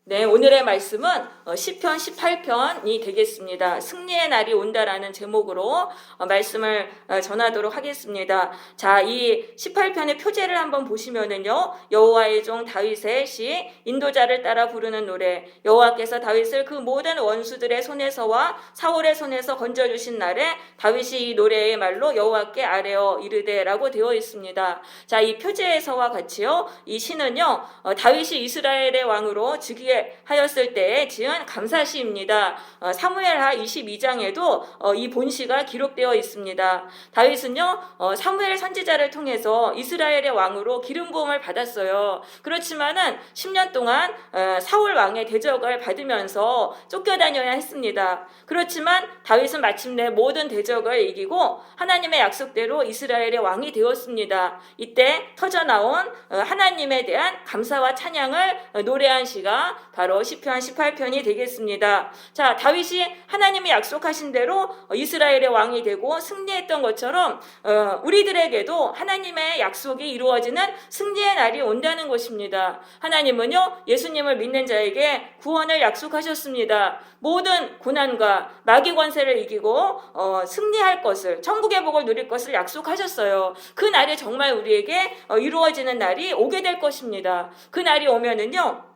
네, 오늘의 말씀은 시편 18편이 되겠습니다. 승리의 날이 온다라는 제목으로 말씀을 전하도록 하겠습니다. 자, 이 18편의 표제를 한번 보시면은요, 여호와의 종 다윗의 시, 인도자를 따라 부르는 노래, 여호와께서 다윗을 그 모든 원수들의 손에서와 사울의 손에서 건져주신 날에 다윗이 이 노래의 말로 여호와께 아뢰어 이르되라고 되어 있습니다. 자, 이 표제에서와 같이요, 이 시는요, 다윗이 이스라엘의 왕으로 즉위에 하였을 때에 지은 감사시입니다. 사무엘하 22장에도 이 본시가 기록되어 있습니다. 다윗은요, 사무엘 선지자를 통해서 이스라엘의 왕으로 기름 부음을 받았어요. 그렇지만은 10년 동안 사울 왕의 대적을 받으면서 쫓겨다녀야 했습니다. 그렇지만 다윗은 마침내 모든 대적을 이기고 하나님의 약속대로 이스라엘의 왕이 되었습니다. 이때 터져나온 하나님에 대한 감사와 찬양을 노래한 시가 바로 시편 18편이 되겠습니다. 자, 다윗이 하나님이 약속하신 대로 이스라엘의 왕이 되고 승리했던 것처럼 우리들에게도 하나님의 약속이 이루어지는 승리의 날이 온다는 것입니다. 하나님은요, 예수님을 믿는 자에게 구원을 약속하셨습니다. 모든 고난과 마귀 권세를 이기고 승리할 것을, 천국의 복을 누릴 것을 약속하셨어요. 그 날이 정말 우리에게 이루어지는 날이 오게 될 것입니다. 그 날이 오면은요,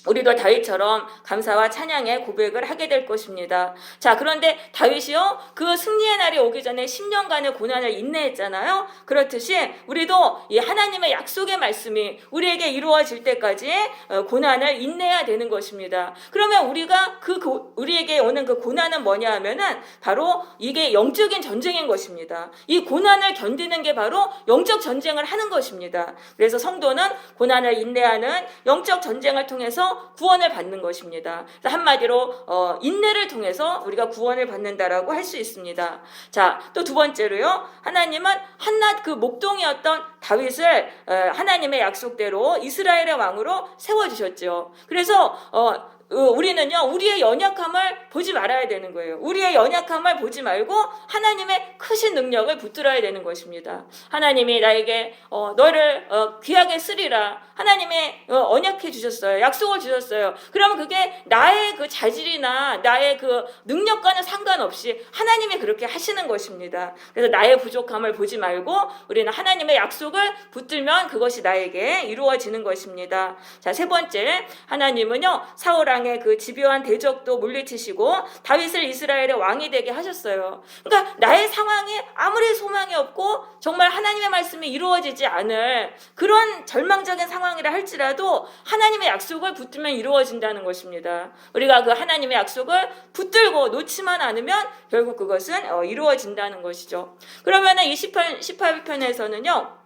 우리도 다윗처럼 감사와 찬양의 고백을 하게 될 것입니다. 자, 그런데 다윗이요, 그 승리의 날이 오기 전에 10년간의 고난을 인내했잖아요. 그렇듯이 우리도 이 하나님의 약속의 말씀이 우리에게 이루어질 때까지 고난을 인내해야 되는 것입니다. 그러면 우리가 우리에게 오는 그 고난은 뭐냐 하면은 바로 이게 영적인 전쟁인 것입니다. 이 고난을 견디는 게 바로 영적 전쟁을 하는 것입니다. 그래서 성도는 고난을 인내하는 영적 전쟁을 통해서 구원을 받는 것입니다. 한마디로 인내를 통해서 우리가 구원을 받는다라고 할 수 있습니다. 자, 또 두 번째로요, 하나님은 한낱 그 목동이었던 다윗을 하나님의 약속대로 이스라엘의 왕으로 세워주셨죠. 그래서 우리는요, 우리의 연약함을 보지 말아야 되는 거예요. 우리의 연약함을 보지 말고 하나님의 크신 능력을 붙들어야 되는 것입니다. 하나님이 나에게 너를 귀하게 쓰리라, 하나님의 언약해 주셨어요. 약속을 주셨어요. 그러면 그게 나의 그 자질이나 나의 그 능력과는 상관없이 하나님이 그렇게 하시는 것입니다. 그래서 나의 부족함을 보지 말고 우리는 하나님의 약속을 붙들면 그것이 나에게 이루어지는 것입니다. 자, 세 번째, 하나님은요, 사울 왕의 그 집요한 대적도 물리치시고 다윗을 이스라엘의 왕이 되게 하셨어요. 그러니까 나의 상황이 아무리 소망이 없고 정말 하나님의 말씀이 이루어지지 않을 그런 절망적인 상황이라 할지라도 하나님의 약속을 붙들면 이루어진다는 것입니다. 우리가 그 하나님의 약속을 붙들고 놓지만 않으면 결국 그것은 이루어진다는 것이죠. 그러면은 이 18편에서는요,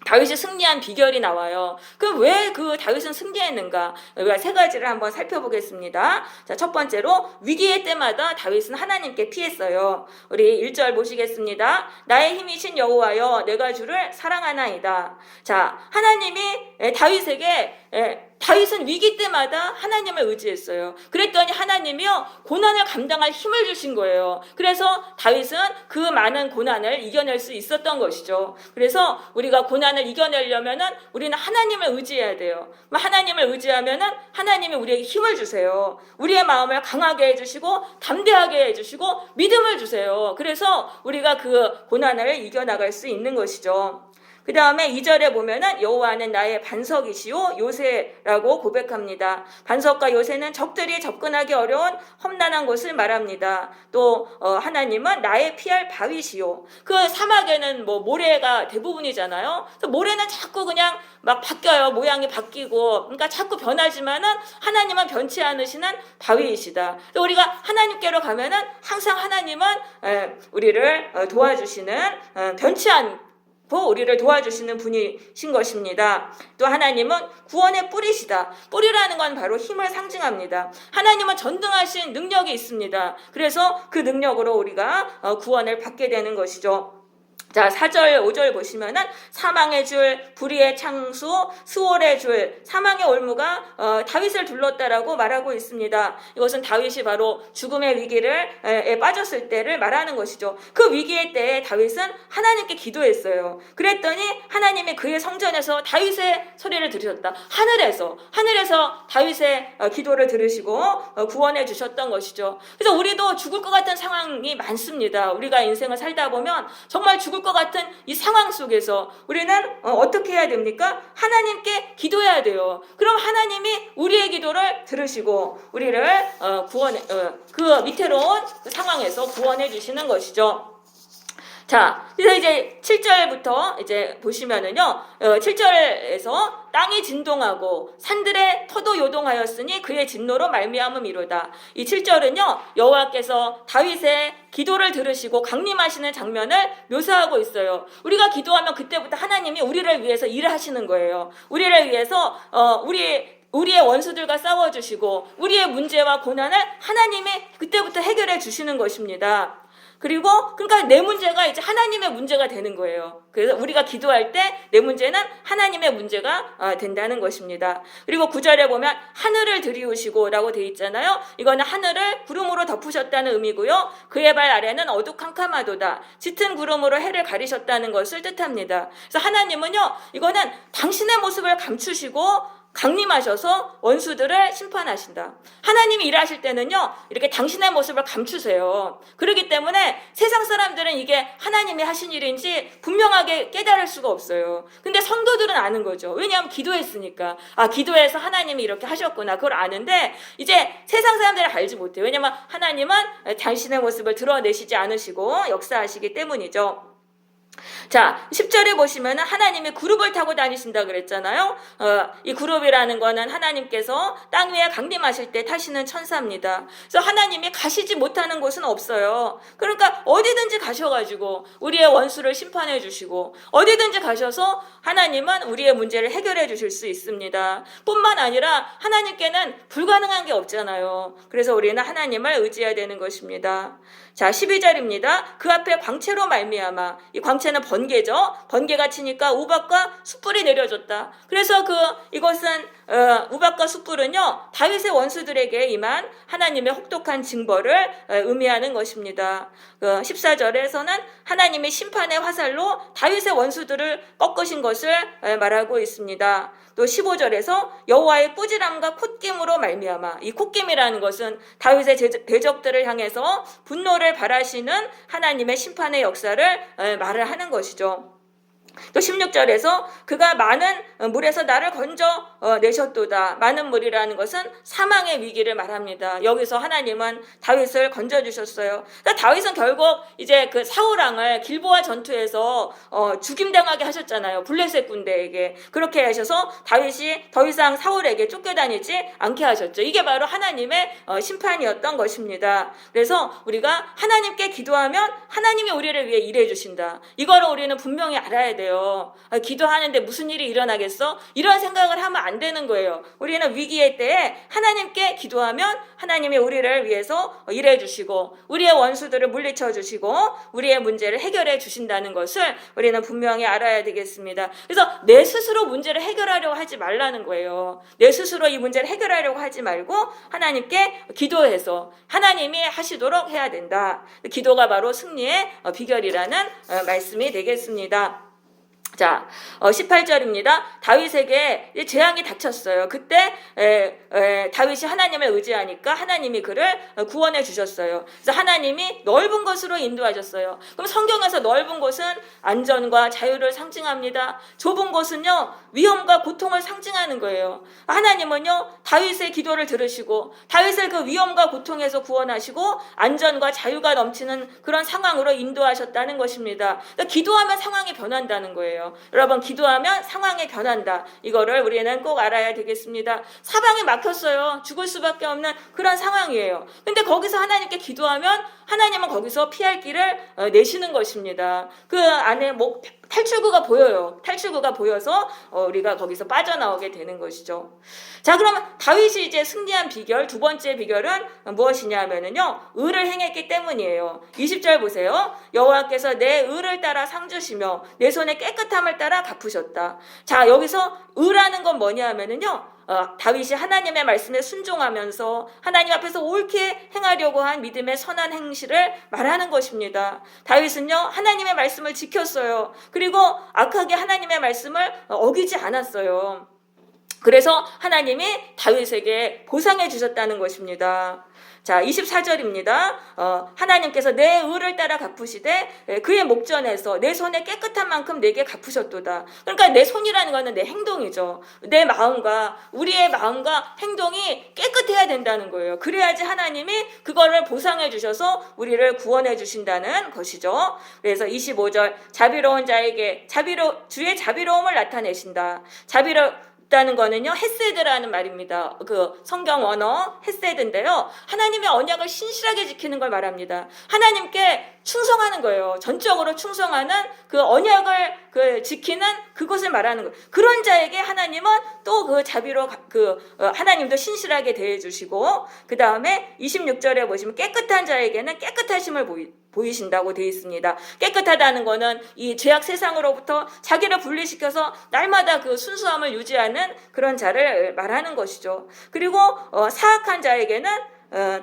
다윗이 승리한 비결이 나와요. 그럼 왜 그 다윗은 승리했는가? 우리가 세 가지를 한번 살펴보겠습니다. 자, 첫 번째로 위기의 때마다 다윗은 하나님께 피했어요. 우리 1절 보시겠습니다. 나의 힘이신 여호와여, 내가 주를 사랑하나이다. 자, 하나님이 다윗은 위기 때마다 하나님을 의지했어요. 그랬더니 하나님이요, 고난을 감당할 힘을 주신 거예요. 그래서 다윗은 그 많은 고난을 이겨낼 수 있었던 것이죠. 그래서 우리가 고난을 이겨내려면은 우리는 하나님을 의지해야 돼요. 하나님을 의지하면은 하나님이 우리에게 힘을 주세요. 우리의 마음을 강하게 해주시고 담대하게 해주시고 믿음을 주세요. 그래서 우리가 그 고난을 이겨나갈 수 있는 것이죠. 그 다음에 2절에 보면은 여호와는 나의 반석이시오 요새라고 고백합니다. 반석과 요새는 적들이 접근하기 어려운 험난한 곳을 말합니다. 또 하나님은 나의 피할 바위시오. 그 사막에는 모래가 대부분이잖아요. 그래서 모래는 자꾸 그냥 막 바뀌어요. 모양이 바뀌고, 그러니까 자꾸 변하지만은 하나님은 변치 않으시는 바위이시다. 우리가 하나님께로 가면은 항상 하나님은 우리를 도와주시는, 변치 않고 우리를 도와주시는 분이신 것입니다. 또 하나님은 구원의 뿌리시다. 뿌리라는 건 바로 힘을 상징합니다. 하나님은 전능하신 능력이 있습니다. 그래서 그 능력으로 우리가 구원을 받게 되는 것이죠. 자, 4절, 5절 보시면은 사망의 줄, 불의의 창수, 수월의 줄, 사망의 올무가 다윗을 둘렀다라고 말하고 있습니다. 이것은 다윗이 바로 죽음의 위기에 빠졌을 때를 말하는 것이죠. 그 위기의 때에 다윗은 하나님께 기도했어요. 그랬더니 하나님이 그의 성전에서 다윗의 소리를 들으셨다. 하늘에서 다윗의 기도를 들으시고 구원해 주셨던 것이죠. 그래서 우리도 죽을 것 같은 상황이 많습니다. 우리가 인생을 살다 보면 정말 죽을 것 같은 이 상황 속에서 우리는 어떻게 해야 됩니까? 하나님께 기도해야 돼요. 그럼 하나님이 우리의 기도를 들으시고 우리를 그 위태로운 상황에서 구원해 주시는 것이죠. 자, 그래서 이제 7절부터 이제 보시면은요, 7절에서 땅이 진동하고 산들의 터도 요동하였으니 그의 진노로 말미암음이로다. 이 7절은요, 여호와께서 다윗의 기도를 들으시고 강림하시는 장면을 묘사하고 있어요. 우리가 기도하면 그때부터 하나님이 우리를 위해서 일을 하시는 거예요. 우리를 위해서 우리의 원수들과 싸워주시고 우리의 문제와 고난을 하나님이 그때부터 해결해 주시는 것입니다. 그리고 그러니까 내 문제가 이제 하나님의 문제가 되는 거예요. 그래서 우리가 기도할 때 내 문제는 하나님의 문제가 된다는 것입니다. 그리고 9절에 보면 하늘을 들이우시고 라고 되어 있잖아요. 이거는 하늘을 구름으로 덮으셨다는 의미고요. 그의 발 아래는 어두캄캄하도다. 짙은 구름으로 해를 가리셨다는 것을 뜻합니다. 그래서 하나님은요, 이거는 당신의 모습을 감추시고 강림하셔서 원수들을 심판하신다. 하나님이 일하실 때는요, 이렇게 당신의 모습을 감추세요. 그렇기 때문에 세상 사람들은 이게 하나님이 하신 일인지 분명하게 깨달을 수가 없어요. 근데 성도들은 아는 거죠. 왜냐하면 기도했으니까. 기도해서 하나님이 이렇게 하셨구나. 그걸 아는데 이제 세상 사람들은 알지 못해요. 왜냐하면 하나님은 당신의 모습을 드러내시지 않으시고 역사하시기 때문이죠. 자, 10절에 보시면은 하나님이 그룹을 타고 다니신다 그랬잖아요. 이 그룹이라는 거는 하나님께서 땅 위에 강림하실 때 타시는 천사입니다. 그래서 하나님이 가시지 못하는 곳은 없어요. 그러니까 어디든지 가셔가지고 우리의 원수를 심판해 주시고 어디든지 가셔서 하나님은 우리의 문제를 해결해 주실 수 있습니다. 뿐만 아니라 하나님께는 불가능한 게 없잖아요. 그래서 우리는 하나님을 의지해야 되는 것입니다. 자, 12절입니다. 그 앞에 광채로 말미암아, 이 광채는 번개죠. 번개가 치니까 우박과 숯불이 내려졌다. 그래서 이것은 우박과 숯불은요, 다윗의 원수들에게 임한 하나님의 혹독한 징벌을 의미하는 것입니다. 14절에서는 하나님의 심판의 화살로 다윗의 원수들을 꺾으신 것을 말하고 있습니다. 또 15절에서 여호와의 꾸지람과 콧김으로 말미암아, 이 콧김이라는 것은 다윗의 대적들을 향해서 분노를 발하시는 하나님의 심판의 역사를 말을 하는 것이죠. 또 16절에서 그가 많은 물에서 나를 건져 내셨도다. 많은 물이라는 것은 사망의 위기를 말합니다. 여기서 하나님은 다윗을 건져 주셨어요. 그러니까 다윗은 결국 이제 그 사울왕을 길보아 전투에서 죽임당하게 하셨잖아요. 블레셋 군대에게. 그렇게 하셔서 다윗이 더 이상 사울에게 쫓겨다니지 않게 하셨죠. 이게 바로 하나님의 심판이었던 것입니다. 그래서 우리가 하나님께 기도하면 하나님이 우리를 위해 일해 주신다. 이거를 우리는 분명히 알아야 돼요. 기도하는데 무슨 일이 일어나겠어? 이런 생각을 하면 안 되는 거예요. 우리는 위기의 때에 하나님께 기도하면 하나님이 우리를 위해서 일해 주시고 우리의 원수들을 물리쳐 주시고 우리의 문제를 해결해 주신다는 것을 우리는 분명히 알아야 되겠습니다. 그래서 내 스스로 문제를 해결하려고 하지 말라는 거예요. 내 스스로 이 문제를 해결하려고 하지 말고 하나님께 기도해서 하나님이 하시도록 해야 된다. 기도가 바로 승리의 비결이라는 말씀이 되겠습니다. 자, 18절입니다. 다윗에게 재앙이 닥쳤어요. 그때 다윗이 하나님을 의지하니까 하나님이 그를 구원해 주셨어요. 그래서 하나님이 넓은 곳으로 인도하셨어요. 그럼 성경에서 넓은 곳은 안전과 자유를 상징합니다. 좁은 곳은요, 위험과 고통을 상징하는 거예요. 하나님은요, 다윗의 기도를 들으시고 다윗을 그 위험과 고통에서 구원하시고 안전과 자유가 넘치는 그런 상황으로 인도하셨다는 것입니다. 그러니까 기도하면 상황이 변한다는 거예요. 여러분, 기도하면 상황이 변한다. 이거를 우리는 꼭 알아야 되겠습니다. 사방이 막혔어요. 죽을 수밖에 없는 그런 상황이에요. 근데 거기서 하나님께 기도하면 하나님은 거기서 피할 길을 내시는 것입니다. 그 안에 탈출구가 보여요. 탈출구가 보여서 우리가 거기서 빠져나오게 되는 것이죠. 자, 그러면 다윗이 이제 승리한 비결, 두 번째 비결은 무엇이냐면은요, 의를 행했기 때문이에요. 20절 보세요. 여호와께서 내 의를 따라 상 주시며 내 손의 깨끗함을 따라 갚으셨다. 자, 여기서 의라는 건 뭐냐면은요, 다윗이 하나님의 말씀에 순종하면서 하나님 앞에서 옳게 행하려고 한 믿음의 선한 행실을 말하는 것입니다. 다윗은요, 하나님의 말씀을 지켰어요. 그리고 악하게 하나님의 말씀을 어기지 않았어요. 그래서 하나님이 다윗에게 보상해 주셨다는 것입니다. 자, 24절입니다. 하나님께서 내 의를 따라 갚으시되 그의 목전에서 내 손에 깨끗한 만큼 내게 갚으셨도다. 그러니까 내 손이라는 것은 내 행동이죠. 내 마음과 우리의 마음과 행동이 깨끗해야 된다는 거예요. 그래야지 하나님이 그거를 보상해 주셔서 우리를 구원해 주신다는 것이죠. 그래서 25절 자비로운 자에게 주의 자비로움을 나타내신다. 다는 거는요, 헤세드라는 말입니다. 그 성경 원어 헤세드인데요, 하나님의 언약을 신실하게 지키는 걸 말합니다. 하나님께 충성하는 거예요. 전적으로 충성하는 그 언약을 지키는 그것을 말하는 거예요. 그런 자에게 하나님은 또 그 자비로 하나님도 신실하게 대해주시고, 그 다음에 26절에 보시면 깨끗한 자에게는 깨끗하심을 보이신다고 되어 있습니다. 깨끗하다는 거는 이 죄악 세상으로부터 자기를 분리시켜서 날마다 그 순수함을 유지하는 그런 자를 말하는 것이죠. 그리고 사악한 자에게는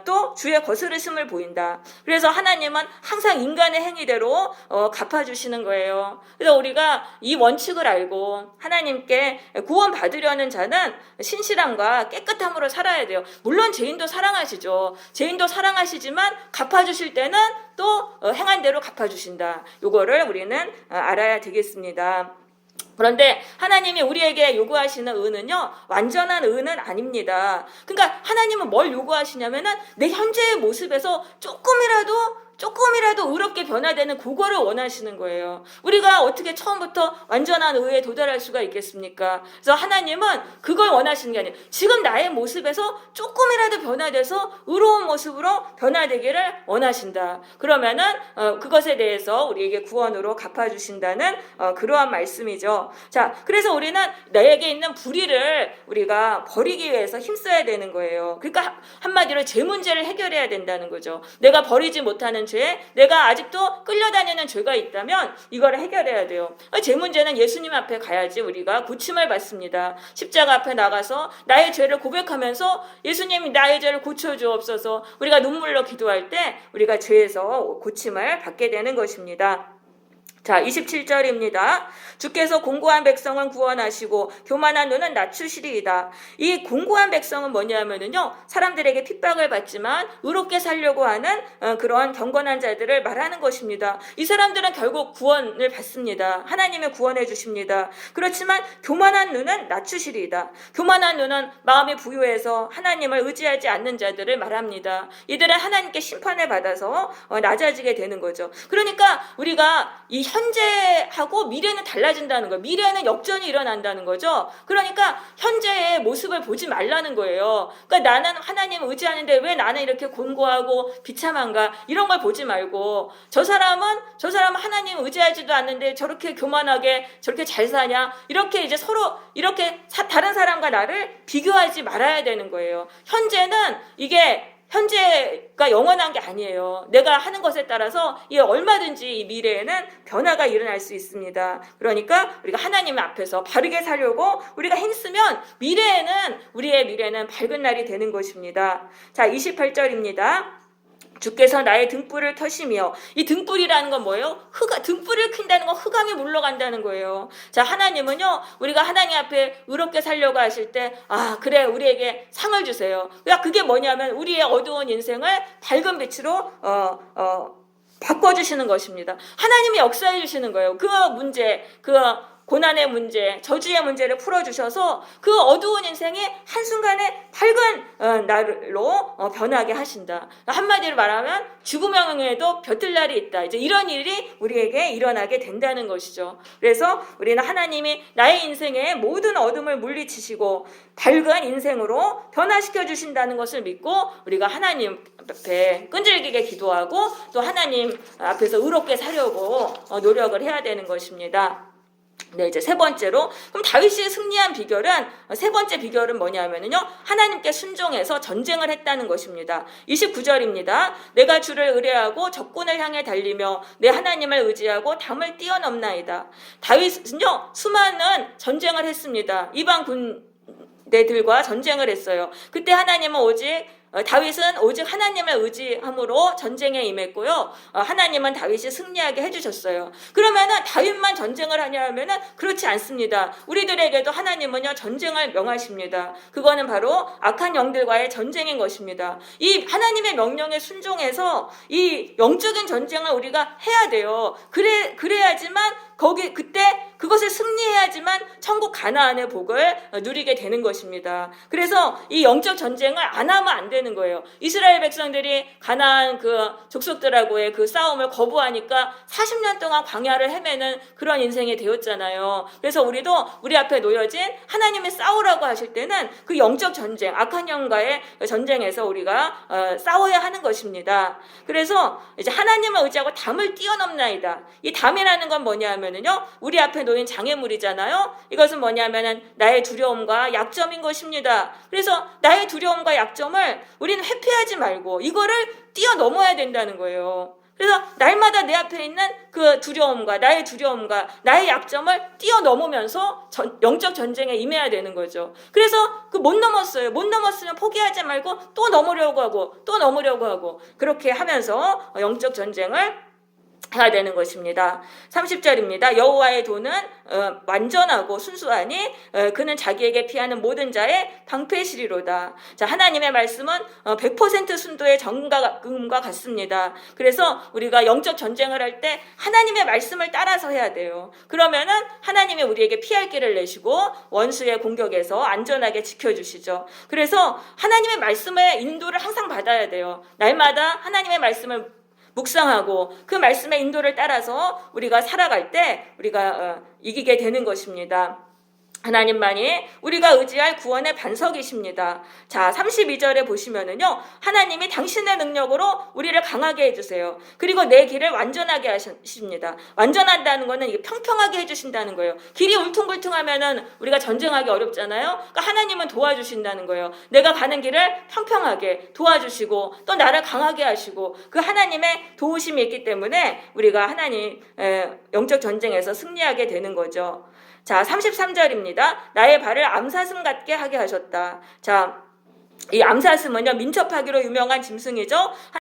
또 주의 거스르심을 보인다. 그래서 하나님은 항상 인간의 행위대로 갚아주시는 거예요. 그래서 우리가 이 원칙을 알고 하나님께 구원받으려는 자는 신실함과 깨끗함으로 살아야 돼요. 물론 죄인도 사랑하시죠. 죄인도 사랑하시지만 갚아주실 때는 또 행한 대로 갚아주신다. 요거를 우리는 알아야 되겠습니다. 그런데 하나님이 우리에게 요구하시는 의는요, 완전한 의는 아닙니다. 그러니까 하나님은 뭘 요구하시냐면은 내 현재의 모습에서 조금이라도 의롭게 변화되는 그거를 원하시는 거예요. 우리가 어떻게 처음부터 완전한 의에 도달할 수가 있겠습니까? 그래서 하나님은 그걸 원하시는 게 아니에요. 지금 나의 모습에서 조금이라도 변화돼서 의로운 모습으로 변화되기를 원하신다. 그러면은 그것에 대해서 우리에게 구원으로 갚아주신다는 그러한 말씀이죠. 자, 그래서 우리는 나에게 있는 불의를 우리가 버리기 위해서 힘써야 되는 거예요. 그러니까 한마디로 죄 문제를 해결해야 된다는 거죠. 내가 버리지 못하는 죄, 내가 아직도 끌려다니는 죄가 있다면 이걸 해결해야 돼요. 죄 문제는 예수님 앞에 가야지 우리가 고침을 받습니다. 십자가 앞에 나가서 나의 죄를 고백하면서 예수님 나의 죄를 고쳐주옵소서, 우리가 눈물로 기도할 때 우리가 죄에서 고침을 받게 되는 것입니다. 자, 27절입니다. 주께서 공고한 백성은 구원하시고 교만한 눈은 낮추시리이다. 이 공고한 백성은 뭐냐면은요, 사람들에게 핍박을 받지만 의롭게 살려고 하는 그러한 경건한 자들을 말하는 것입니다. 이 사람들은 결국 구원을 받습니다. 하나님의 구원해 주십니다. 그렇지만 교만한 눈은 낮추시리이다. 교만한 눈은 마음이 부유해서 하나님을 의지하지 않는 자들을 말합니다. 이들은 하나님께 심판을 받아서 낮아지게 되는 거죠. 그러니까 우리가 이 현재하고 미래는 달라진다는 거예요. 미래는 역전이 일어난다는 거죠. 그러니까 현재의 모습을 보지 말라는 거예요. 그러니까 나는 하나님을 의지하는데 왜 나는 이렇게 곤고하고 비참한가, 이런 걸 보지 말고 저 사람은 하나님 의지하지도 않는데 저렇게 교만하게 저렇게 잘 사냐, 이렇게 이제 서로 이렇게 다른 사람과 나를 비교하지 말아야 되는 거예요. 현재가 영원한 게 아니에요. 내가 하는 것에 따라서 얼마든지 이 미래에는 변화가 일어날 수 있습니다. 그러니까 우리가 하나님 앞에서 바르게 살려고 우리가 힘쓰면 우리의 미래는 밝은 날이 되는 것입니다. 자, 28절입니다. 주께서 나의 등불을 켜시며, 이 등불이라는 건 뭐예요? 등불을 킨다는 건 흑암이 물러간다는 거예요. 자, 하나님은요, 우리가 하나님 앞에 의롭게 살려고 하실 때, 그래, 우리에게 상을 주세요. 그게 뭐냐면 우리의 어두운 인생을 밝은 빛으로 바꿔주시는 것입니다. 하나님이 역사해 주시는 거예요. 그 문제, 고난의 문제, 저주의 문제를 풀어주셔서 그 어두운 인생이 한순간에 밝은 날로 변하게 하신다. 한마디로 말하면 죽음형에도 볕들 날이 있다. 이제 이런 일이 우리에게 일어나게 된다는 것이죠. 그래서 우리는 하나님이 나의 인생의 모든 어둠을 물리치시고 밝은 인생으로 변화시켜 주신다는 것을 믿고 우리가 하나님 앞에 끈질기게 기도하고 또 하나님 앞에서 의롭게 살려고 노력을 해야 되는 것입니다. 네, 이제 세 번째로, 그럼 다윗이 승리한 비결은, 세 번째 비결은 뭐냐면요, 하나님께 순종해서 전쟁을 했다는 것입니다. 29절입니다. 내가 주를 의뢰하고 적군을 향해 달리며 내 하나님을 의지하고 담을 뛰어넘나이다. 다윗은요, 수많은 전쟁을 했습니다. 이방 군대들과 전쟁을 했어요. 그때 하나님은 다윗은 오직 하나님을 의지함으로 전쟁에 임했고요. 하나님은 다윗이 승리하게 해주셨어요. 그러면은 다윗만 전쟁을 하냐 하면은 그렇지 않습니다. 우리들에게도 하나님은요 전쟁을 명하십니다. 그거는 바로 악한 영들과의 전쟁인 것입니다. 이 하나님의 명령에 순종해서 이 영적인 전쟁을 우리가 해야 돼요. 그래야지만 그때 그것을 승리해야지만 천국 가나안의 복을 누리게 되는 것입니다. 그래서 이 영적 전쟁을 안 하면 안 되는 거예요. 이스라엘 백성들이 가나안 그 족속들하고의 그 싸움을 거부하니까 40년 동안 광야를 헤매는 그런 인생이 되었잖아요. 그래서 우리도 우리 앞에 놓여진 하나님이 싸우라고 하실 때는 그 영적 전쟁, 악한 영과의 전쟁에서 우리가 싸워야 하는 것입니다. 그래서 이제 하나님을 의지하고 담을 뛰어넘나이다. 이 담이라는 건 뭐냐면요, 우리 앞에 놓인 장애물이잖아요. 이것은 뭐냐면은 나의 두려움과 약점인 것입니다. 그래서 나의 두려움과 약점을 우리는 회피하지 말고 이거를 뛰어넘어야 된다는 거예요. 그래서 날마다 내 앞에 있는 그 두려움과 나의 약점을 뛰어넘으면서 영적 전쟁에 임해야 되는 거죠. 그래서 못 넘었어요. 못 넘었으면 포기하지 말고 또 넘으려고 하고 그렇게 하면서 영적 전쟁을 해야 되는 것입니다. 30절입니다. 여호와의 도는 완전하고 순수하니 그는 자기에게 피하는 모든 자의 방패시리로다. 자, 하나님의 말씀은 100% 순도의 정금과 같습니다. 그래서 우리가 영적 전쟁을 할 때 하나님의 말씀을 따라서 해야 돼요. 그러면은 하나님이 우리에게 피할 길을 내시고 원수의 공격에서 안전하게 지켜주시죠. 그래서 하나님의 말씀의 인도를 항상 받아야 돼요. 날마다 하나님의 말씀을 묵상하고 그 말씀의 인도를 따라서 우리가 살아갈 때 우리가 이기게 되는 것입니다. 하나님만이 우리가 의지할 구원의 반석이십니다. 자, 32절에 보시면은요, 하나님이 당신의 능력으로 우리를 강하게 해주세요. 그리고 내 길을 완전하게 하십니다. 완전한다는 거는 이게 평평하게 해주신다는 거예요. 길이 울퉁불퉁하면은 우리가 전쟁하기 어렵잖아요. 그러니까 하나님은 도와주신다는 거예요. 내가 가는 길을 평평하게 도와주시고 또 나를 강하게 하시고 그 하나님의 도우심이 있기 때문에 우리가 하나님 영적 전쟁에서 승리하게 되는 거죠. 자, 33절입니다. 나의 발을 암사슴 같게 하게 하셨다. 자, 이 암사슴은요, 민첩하기로 유명한 짐승이죠.